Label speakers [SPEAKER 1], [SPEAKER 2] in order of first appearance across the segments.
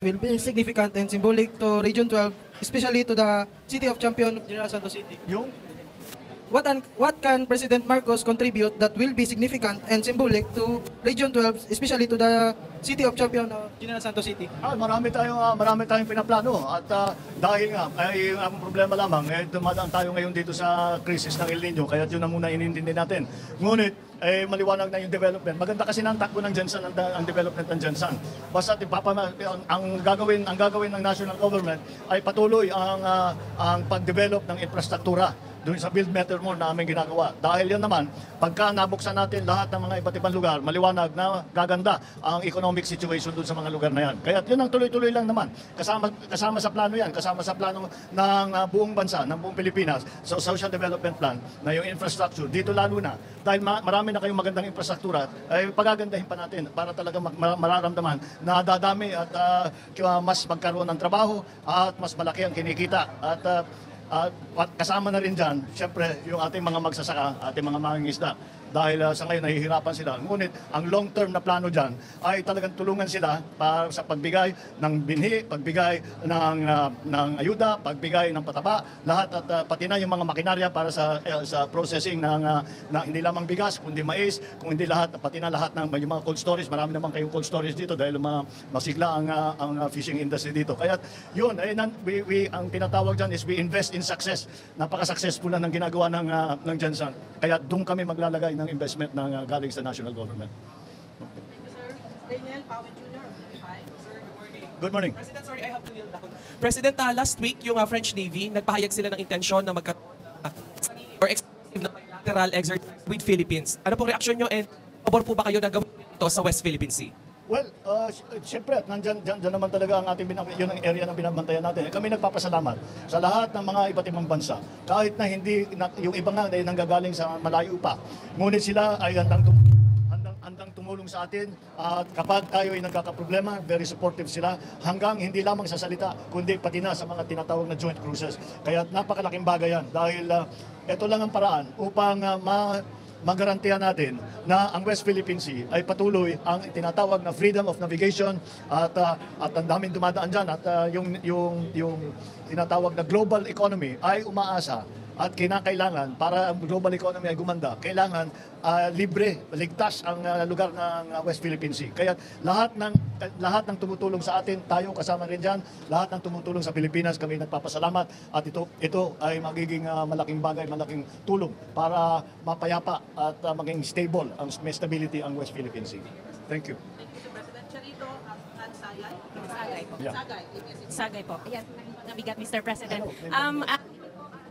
[SPEAKER 1] will be significant and symbolic to Region 12, especially to the City of Champion, General Santos City?
[SPEAKER 2] Yung
[SPEAKER 1] What can President Marcos contribute that will be significant and symbolic to Region 12, especially to the City of Champion, General Santos City?
[SPEAKER 2] marami tayong pinaplano at dahil nga ay ang problema lamang dumadaan tayo ngayon dito sa crisis ng El Nino kaya yun na muna inintindi natin. Ngunit maliwanag na yung development. Maganda kasi ng takbo ng Jensen ang development ng Jensen. Basta ang gagawin ng national government ay patuloy ang pag-develop ng infrastruktura doon sa build better more na aming ginagawa. Dahil yan naman, pagka nabuksan natin lahat ng mga iba't ibang lugar, maliwanag na gaganda ang economic situation doon sa mga lugar na yan. Kaya yun ang tuloy-tuloy lang naman. Kasama sa plano yan, kasama sa plano ng buong bansa, ng buong Pilipinas, sa social development plan na yung infrastructure. Dito lalo na, dahil marami na kayong magandang infrastruktura, ay pagagandahin pa natin para talaga mararamdaman na dadami at mas magkaroon ng trabaho at mas malaki ang kinikita. At kasama na rin dyan, siyempre, yung ating mga magsasaka, ating mga mangingisda. Dahil sa ngayon, nahihirapan sila. Ngunit, ang long-term na plano dyan ay talagang tulungan sila para sa pagbigay ng binhi, pagbigay ng ayuda, pagbigay ng pataba, lahat at pati na yung mga makinarya para sa processing ng hindi lamang bigas, kundi mais, kung hindi lahat, pati na lahat ng yung mga cold storage. Marami naman kayong cold storage dito dahil masigla ang fishing industry dito. Kaya yun, ang tinatawag dyan is we invest in success. Napaka-successful na ng ginagawa ng Jensen. Kaya doon kami maglalagay ng investment ng galing sa national government.
[SPEAKER 3] Thank you, sir. Daniel Powell Jr. Hi, sir. Good morning.
[SPEAKER 2] Good morning.
[SPEAKER 3] President, sorry, I have to kneel down. President, last week, yung French Navy, nagpahayag sila ng intensyon na or exclusive na bilateral exercise with Philippines. Ano pong reaksyon nyo and pabor po ba kayo na gawin ito sa West Philippine Sea?
[SPEAKER 2] Well, siyempre, dyan naman talaga ang ating yun ang area ng binabantayan natin. Kami nagpapasalamat sa lahat ng mga iba't ibang bansa. Kahit na hindi, yung iba nga ay nanggagaling sa malayo pa. Ngunit sila ay handang tumulong sa atin at kapag tayo ay nagkakaproblema, very supportive sila hanggang hindi lamang sa salita, kundi pati na sa mga tinatawag na joint cruises. Kaya napakalaking bagay yan dahil ito lang ang paraan upang magarantiya natin na ang West Philippine Sea ay patuloy ang tinatawag na freedom of navigation at ang daming dumadaan dyan at yung tinatawag na global economy ay umaasa at kinakailangan para ang global economy ay gumanda, kailangan libre, ligtas ang lugar ng West Philippine Sea. Kaya lahat ng tumutulong sa atin, tayo kasama rin dyan, lahat ng tumutulong sa Pilipinas, kami nagpapasalamat at ito ay magiging malaking bagay, malaking tulong para mapayapa at maging stable, may stability ang West Philippine Sea. Thank you.
[SPEAKER 3] Thank you, President Charito. Sagay?
[SPEAKER 4] Sagay po.
[SPEAKER 2] Yeah.
[SPEAKER 3] Sagay.
[SPEAKER 4] Sagay po. Ayan, nabigat, Mr. President.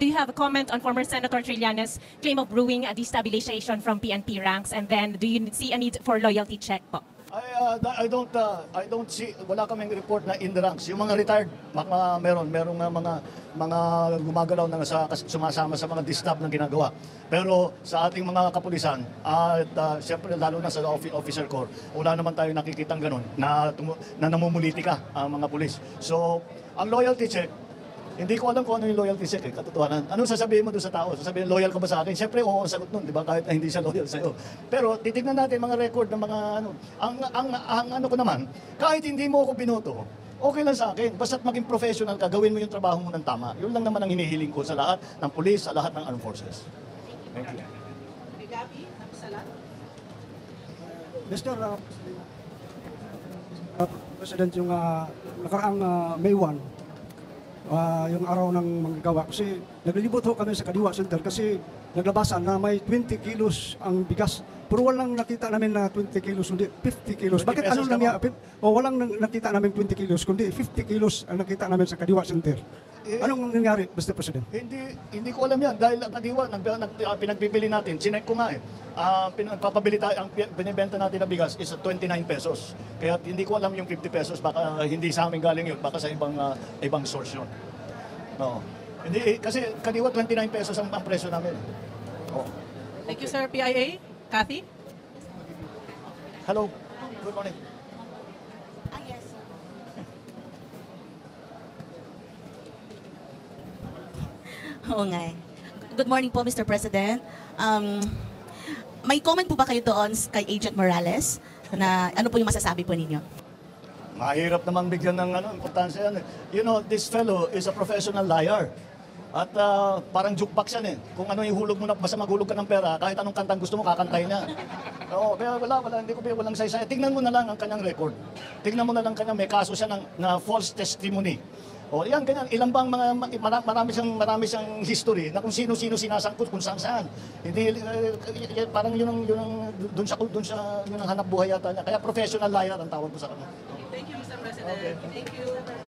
[SPEAKER 4] Do you have a comment on former Senator Trillanes' claim of brewing a destabilization from PNP ranks? And then, do you see a need for loyalty check po?
[SPEAKER 2] I don't see, wala kaming report na in the ranks. Yung mga retired, merong mga gumagalaw na sumasama sa mga distab na ginagawa. Pero sa ating mga kapulisan, at siyempre lalo na sa officer corps, wala naman tayo nakikitang ganun na namumulitika ang mga pulis. So, ang loyalty check, hindi ko alam kung ano yung loyalty check katotohanan. Anong sasabihin mo doon sa tao? Sasabihin, loyal ka ba sa akin? Siyempre, oo, sagot nun, di ba? Kahit na hindi siya loyal sa'yo. Pero titignan natin mga record ng mga ano. Ang ano ko naman, kahit hindi mo ako binoto, okay lang sa akin. Basta't maging professional ka, gawin mo yung trabaho mo ng tama. Yun lang naman ang hinihiling ko sa lahat ng pulis, sa lahat ng armed forces. Thank you.
[SPEAKER 3] Okay, Gabi, Salat.
[SPEAKER 1] Mr. President, yung nakaraang May 1, yung araw ng manggagawa. Kasi naglilibot ho kami sa Kadiwa Center kasi naglabasan na may 20 kilos ang bigas. Pero walang nakita namin na 20 kilos, kundi 50 kilos. Bakit ano nangyari? Walang nakita namin 20 kilos, kundi 50 kilos ang nakita namin sa Kadiwa Center. Anong nangyari, Mr. President?
[SPEAKER 2] Hindi ko alam yan dahil ang Kadiwa, pinagbibili natin, sinek ko nga pinagpapabili tayo, ang binibenta natin na bigas is 29 pesos. Kaya hindi ko alam yung 50 pesos, baka hindi sa amin galing yun, baka sa ibang source yun. No. Hindi, kasi Kadiwa 29 pesos ang presyo namin. Oh.
[SPEAKER 3] Thank you, sir. PIA. Kathy?
[SPEAKER 2] Hello. Good morning.
[SPEAKER 4] Yes. Oo nga eh. Good morning po, Mr. President. May comment po ba kayo doon kay Agent Morales na ano po yung masasabi po ninyo?
[SPEAKER 2] Mahirap namang bigyan ng importansya yan. You know, this fellow is a professional liar. At parang jukebox yan eh. Kung ano yung hulog mo na, basta maghulog ka ng pera, kahit anong kantang gusto mo, kakantay niya. Oo, kaya hindi ko walang saysay. Tingnan mo na lang ang kanyang record. Tingnan mo na lang kanyang may kaso siya na false testimony. O yan, ganyan. Ilan bang marami siyang history na kung sino-sino sinasangkot, kung saan-saan. Hindi, parang yun ang hanap buhay yata niya. Kaya professional liar ang tawag ko sa kanya.
[SPEAKER 3] Thank you, Mr. President. Thank you.